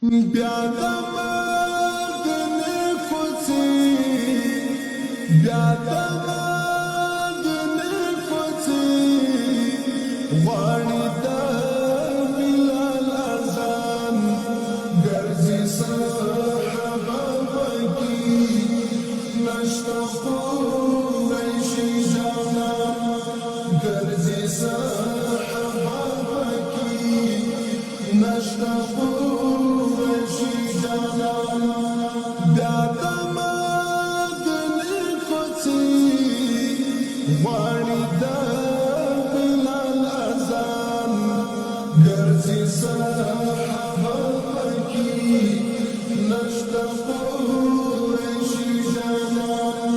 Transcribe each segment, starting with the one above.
بیا د مرګ نه کوڅې بیا د مرګ نه کوڅې غواړي د بلال اذان ګرځي صحابه پکې نشته قریشي جانان ګرځي صحابه پکې نشته غواړي د بلال اذان ګرځي صحابه پکې نشته قریشي جانان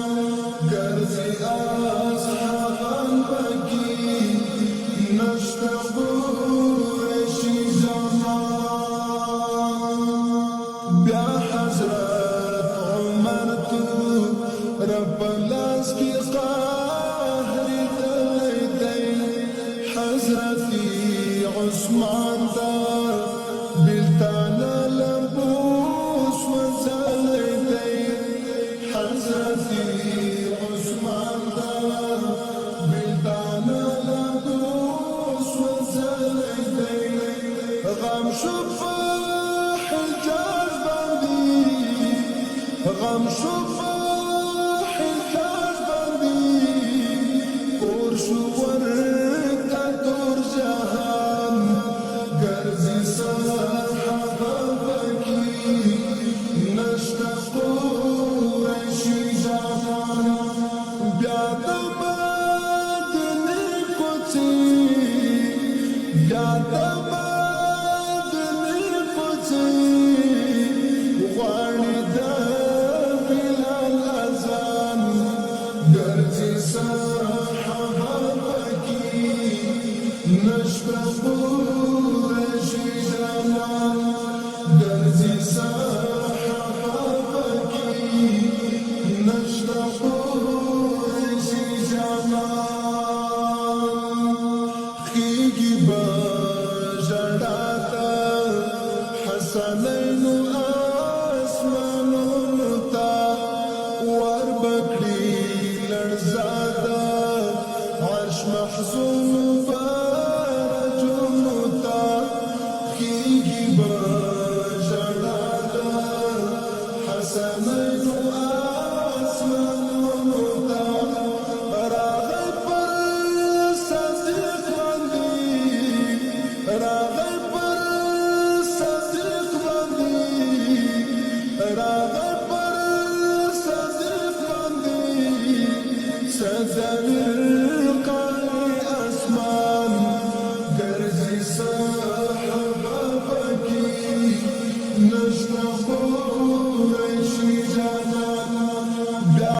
ګرځي اصحابان پکې نشته قریشي جانان بیا حضرت عمر تو رب لاس کی عثمان دا بلتانا لبوس وزالی دی حضرتی عثمان دا بلتانا لبوس وزالی دی غم شفا حجاز باندی غم شفا حجاز باندی ورشور حسنینو آسمانونو تا ور بکړي لړزاده عرش محزون برجونو تا کیږي بجړا ده حسنینو آسمانونو تا راغی پر صدیق باندې راغی سزاویر قاری اسمان گرزی صحابه پکی نشته قریشی